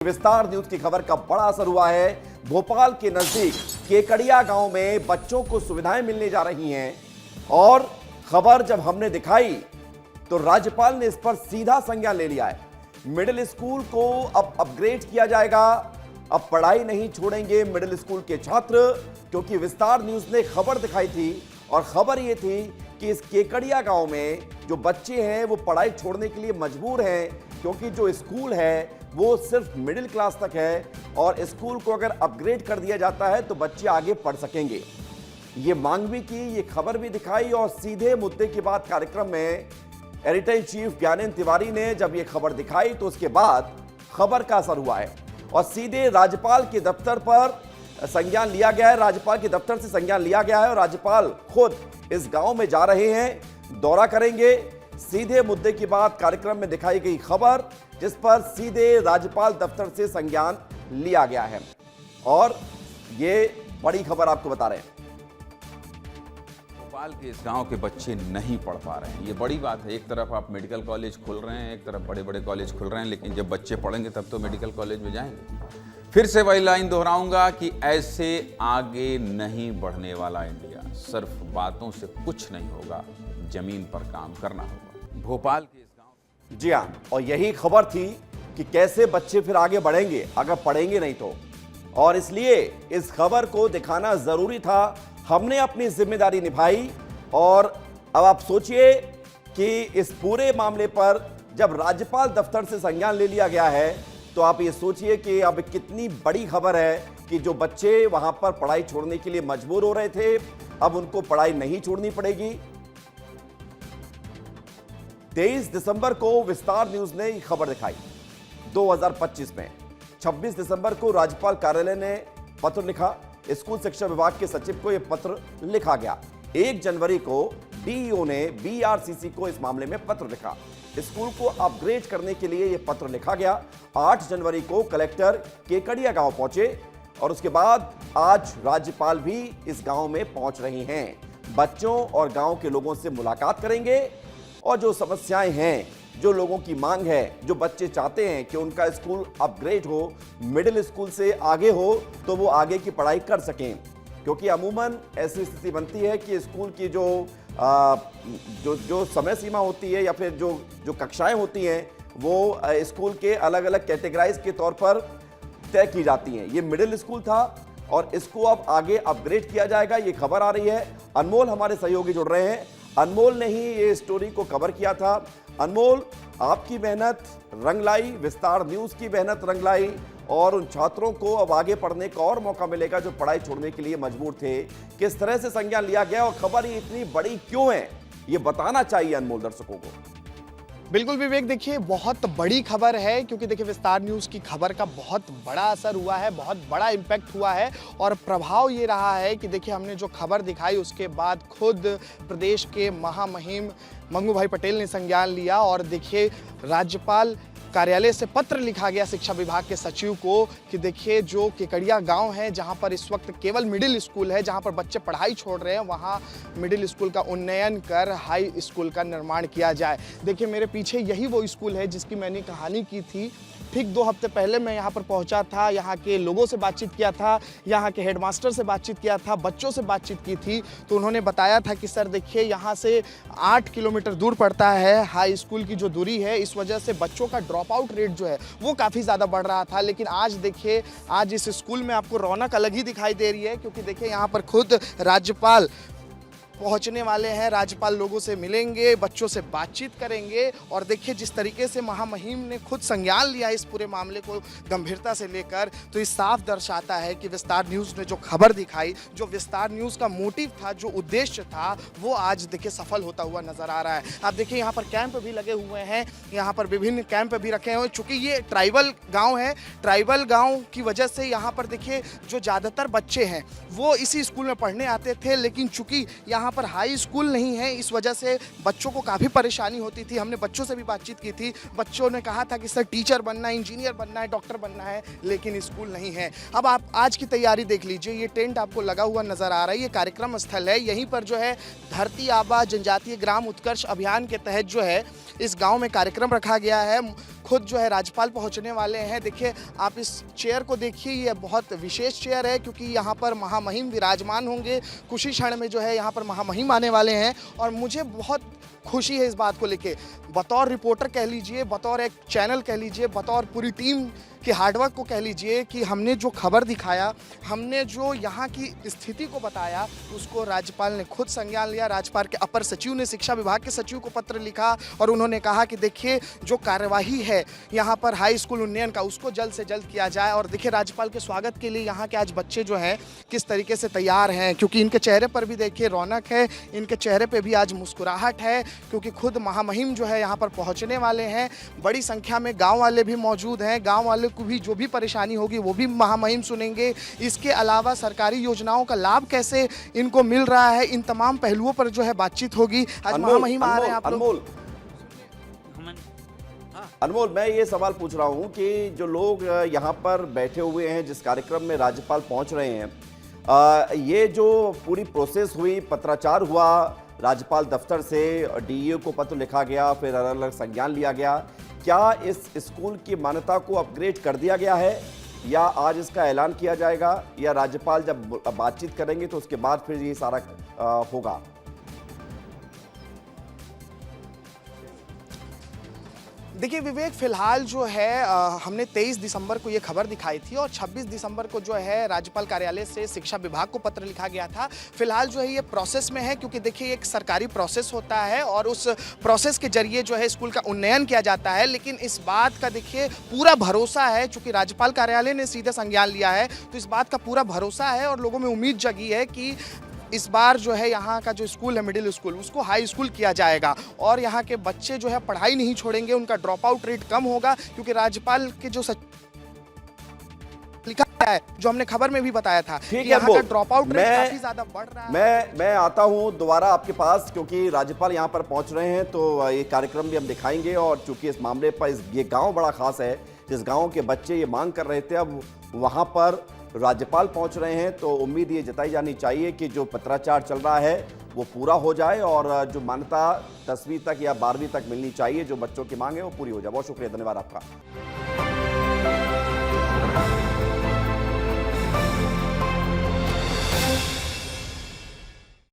विस्तार न्यूज की खबर का बड़ा असर हुआ है। भोपाल के नजदीक केकड़िया गांव में बच्चों को सुविधाएं मिलने जा रही हैं और खबर जब हमने दिखाई तो राज्यपाल ने इस पर सीधा संज्ञान ले लिया है। मिडिल स्कूल को अब अपग्रेड किया जाएगा, अब पढ़ाई नहीं छोड़ेंगे मिडिल स्कूल के छात्र, क्योंकि विस्तार न्यूज ने खबर दिखाई थी और खबर यह थी कि इस केकड़िया गांव में जो बच्चे हैं वो पढ़ाई छोड़ने के लिए मजबूर हैं, क्योंकि जो स्कूल है वो सिर्फ मिडिल क्लास तक है और स्कूल को अगर अपग्रेड कर दिया जाता है तो बच्चे आगे पढ़ सकेंगे। ये मांग भी की, ये खबर भी दिखाई और सीधे मुद्दे की बात कार्यक्रम में editor in chief Gyanendra Tiwari ने जब ये खबर दिखाई तो उसके बाद खबर का असर हुआ है और सीधे राज्यपाल के दफ्तर पर संज्ञान लिया गया है। राज्यपाल के दफ्तर से संज्ञान लिया गया है और राज्यपाल खुद इस गांव में जा रहे हैं, दौरा करेंगे। सीधे मुद्दे की बात कार्यक्रम में दिखाई गई खबर जिस पर सीधे राज्यपाल दफ्तर से संज्ञान लिया गया है और ये बड़ी खबर आपको बता रहे हैं। भोपाल के इस गांव के बच्चे नहीं पढ़ पा रहे हैं, ये बड़ी बात है। एक तरफ आप मेडिकल कॉलेज खुल रहे हैं, एक तरफ बड़े बड़े कॉलेज खुल रहे हैं, लेकिन जब बच्चे पढ़ेंगे तब तो मेडिकल कॉलेज में जाएंगे। फिर से वही लाइन दोहराऊंगा कि ऐसे आगे नहीं बढ़ने वाला इंडिया। सिर्फ बातों से कुछ नहीं होगा, जमीन पर काम करना होगा। भोपाल के इस गांव, जी हाँ, और यही खबर थी कि कैसे बच्चे फिर आगे बढ़ेंगे अगर पढ़ेंगे नहीं तो, और इसलिए इस खबर को दिखाना जरूरी था। हमने अपनी जिम्मेदारी निभाई और अब आप सोचिए कि इस पूरे मामले पर जब राज्यपाल दफ्तर से संज्ञान ले लिया गया है तो आप ये सोचिए कि अब कितनी बड़ी खबर है कि जो बच्चे वहां पर पढ़ाई छोड़ने के लिए मजबूर हो रहे थे अब उनको पढ़ाई नहीं छोड़नी पड़ेगी। 23 दिसंबर को विस्तार न्यूज ने ये खबर दिखाई 2025 में। 26 दिसंबर को राज्यपाल कार्यालय ने पत्र लिखा, स्कूल शिक्षा विभाग के सचिव को यह पत्र लिखा गया। 1 जनवरी को डीईओ ने बीआरसीसी को इस मामले में पत्र लिखा, स्कूल को अपग्रेड करने के लिए यह पत्र लिखा गया। 8 जनवरी को कलेक्टर केकड़िया गांव पहुंचे और उसके बाद आज राज्यपाल भी इस गांव में पहुंच रही हैं। बच्चों और गांव के लोगों से मुलाकात करेंगे और जो समस्याएं हैं, जो लोगों की मांग है, जो बच्चे चाहते हैं कि उनका स्कूल अपग्रेड हो, मिडिल स्कूल से आगे हो तो वो आगे की पढ़ाई कर सकें, क्योंकि अमूमन ऐसी स्थिति बनती है कि स्कूल की जो समय सीमा होती है या फिर जो कक्षाएं होती हैं वो स्कूल के अलग अलग कैटेगराइज के तौर पर तय की जाती हैं। ये मिडिल स्कूल था और इसको अब आगे अपग्रेड किया जाएगा, ये खबर आ रही है। अनमोल हमारे सहयोगी जुड़ रहे हैं, अनमोल ने ही ये स्टोरी को कवर किया था। अनमोल, आपकी मेहनत रंग लाई, विस्तार न्यूज की मेहनत रंग लाई और उन छात्रों को अब आगे पढ़ने का और मौका मिलेगा जो पढ़ाई छोड़ने के लिए मजबूर थे। किस तरह से संज्ञान लिया गया और खबर ये इतनी बड़ी क्यों है, ये बताना चाहिए अनमोल दर्शकों को। बिल्कुल विवेक, देखिए बहुत बड़ी खबर है क्योंकि देखिए विस्तार न्यूज़ की खबर का बहुत बड़ा असर हुआ है, बहुत बड़ा इम्पैक्ट हुआ है और प्रभाव ये रहा है कि देखिए हमने जो खबर दिखाई उसके बाद खुद प्रदेश के महामहिम मंगू भाई पटेल ने संज्ञान लिया और देखिए राज्यपाल कार्यालय से पत्र लिखा गया शिक्षा विभाग के सचिव को कि देखिए जो केकड़िया गांव है जहां पर इस वक्त केवल मिडिल स्कूल है, जहां पर बच्चे पढ़ाई छोड़ रहे हैं, वहां मिडिल स्कूल का उन्नयन कर हाई स्कूल का निर्माण किया जाए। देखिए मेरे पीछे यही वो स्कूल है जिसकी मैंने कहानी की थी। ठीक 2 हफ्ते पहले मैं यहाँ पर पहुँचा था, यहाँ के लोगों से बातचीत किया था, यहाँ के हेडमास्टर से बातचीत किया था, बच्चों से बातचीत की थी, तो उन्होंने बताया था कि सर देखिए यहाँ से 8 किलोमीटर दूर पड़ता है हाई स्कूल की जो दूरी है, इस वजह से बच्चों का ड्रॉप आउट रेट जो है वो काफ़ी ज़्यादा बढ़ रहा था। लेकिन आज देखिए, आज इस स्कूल में आपको रौनक अलग ही दिखाई दे रही है क्योंकि देखिए यहाँ पर खुद राज्यपाल पहुंचने वाले हैं, राज्यपाल लोगों से मिलेंगे, बच्चों से बातचीत करेंगे और देखिए जिस तरीके से महामहिम ने खुद संज्ञान लिया इस पूरे मामले को गंभीरता से लेकर, तो ये साफ दर्शाता है कि विस्तार न्यूज़ ने जो खबर दिखाई, जो विस्तार न्यूज़ का मोटिव था, जो उद्देश्य था, वो आज देखिए सफल होता हुआ नजर आ रहा है। आप देखिए यहाँ पर कैंप भी लगे हुए हैं, यहाँ पर विभिन्न कैंप भी रखे हुए हैं। चूँकि ये ट्राइबल गाँव है, ट्राइबल गाँव की वजह से यहाँ पर देखिए जो ज़्यादातर बच्चे हैं वो इसी स्कूल में पढ़ने आते थे, लेकिन चूँकि यहाँ पर हाई स्कूल नहीं है, इस वजह से बच्चों को काफ़ी परेशानी होती थी। हमने बच्चों से भी बातचीत की थी, बच्चों ने कहा था कि सर टीचर बनना है, इंजीनियर बनना है, डॉक्टर बनना है, लेकिन स्कूल नहीं है। अब आप आज की तैयारी देख लीजिए, ये टेंट आपको लगा हुआ नज़र आ रहा है, ये कार्यक्रम स्थल है। यहीं पर जो है धरती आबा जनजातीय ग्राम उत्कर्ष अभियान के तहत जो है इस गाँव में कार्यक्रम रखा गया है। खुद जो है राज्यपाल पहुंचने वाले हैं। देखिए आप इस चेयर को देखिए, ये बहुत विशेष चेयर है क्योंकि यहाँ पर महामहिम विराजमान होंगे। कुछ ही क्षण में जो है यहाँ पर महामहिम आने वाले हैं और मुझे बहुत खुशी है इस बात को लेके। बतौर रिपोर्टर कह लीजिए, बतौर एक चैनल कह लीजिए, बतौर पूरी टीम के हार्डवर्क को कह लीजिए कि हमने जो खबर दिखाया, हमने जो यहाँ की स्थिति को बताया, उसको राज्यपाल ने खुद संज्ञान लिया। राज्यपाल के अपर सचिव ने शिक्षा विभाग के सचिव को पत्र लिखा और उन्होंने कहा कि देखिए जो कार्यवाही है यहाँ पर हाई स्कूल उन्नयन का, उसको जल्द से जल्द किया जाए। और देखिए राज्यपाल के स्वागत के लिए यहाँ के आज बच्चे जो हैं किस तरीके से तैयार हैं, क्योंकि इनके चेहरे पर भी देखिए रौनक है, इनके चेहरे पर भी आज मुस्कुराहट है, क्योंकि खुद महामहिम जो है यहाँ पर पहुँचने वाले हैं। बड़ी संख्या में गाँव वाले भी मौजूद हैं, गाँव वाले को भी जो भी परेशानी होगी वो भी महामहिम सुनेंगे। इसके अलावा सरकारी योजनाओं का लाभ कैसे इनको मिल रहा है, इन तमाम पहलुओं पर जो है बातचीत होगी। आज महामहिम आ रहे हैं। आप लोग अनमोल, मैं ये सवाल पूछ रहा हूँ कि जो लोग यहाँ पर बैठे हुए हैं, जिस कार्यक्रम में राज्यपाल पहुँच रहे हैं, ये जो पूरी प्रोसेस हुई, पत्राचार हुआ राज्यपाल दफ्तर से, डीईओ को पत्र लिखा गया, फिर अलग अलग संज्ञान लिया गया, क्या इस स्कूल की मान्यता को अपग्रेड कर दिया गया है या आज इसका ऐलान किया जाएगा, या राज्यपाल जब बातचीत करेंगे तो उसके बाद फिर ये सारा होगा? देखिए विवेक, फिलहाल जो है हमने 23 दिसंबर को ये खबर दिखाई थी और 26 दिसंबर को जो है राज्यपाल कार्यालय से शिक्षा विभाग को पत्र लिखा गया था। फिलहाल जो है ये प्रोसेस में है, क्योंकि देखिए एक सरकारी प्रोसेस होता है और उस प्रोसेस के जरिए जो है स्कूल का उन्नयन किया जाता है। लेकिन इस बात का देखिए पूरा भरोसा है, चूँकि राज्यपाल कार्यालय ने सीधे संज्ञान लिया है, तो इस बात का पूरा भरोसा है और लोगों में उम्मीद जगी है कि इस बार जो है यहाँ का जो स्कूल है मिडिल स्कूल, उसको हाई स्कूल किया जाएगा और यहाँ के बच्चे जो है पढ़ाई नहीं छोड़ेंगे, उनका ड्रॉप आउट रेट कम होगा। क्योंकि राज्यपाल के जो लिखा है, जो हमने खबर में भी बताया था, यहाँ का ड्रॉप आउट रेट काफी ज्यादा बढ़ रहा है। मैं आता हूँ दोबारा आपके पास, क्योंकि राज्यपाल यहाँ पर पहुँच रहे हैं, तो ये कार्यक्रम भी हम दिखाएंगे। और चूंकि इस मामले पर ये गाँव बड़ा खास है, जिस गाँव के बच्चे ये मांग कर रहे थे, अब वहाँ पर राज्यपाल पहुंच रहे हैं, तो उम्मीद ये जताई जानी चाहिए कि जो पत्राचार चल रहा है वो पूरा हो जाए और जो मान्यता 10वीं तक या 12वीं तक मिलनी चाहिए, जो बच्चों की मांग है, वो पूरी हो जाए। बहुत शुक्रिया, धन्यवाद आपका।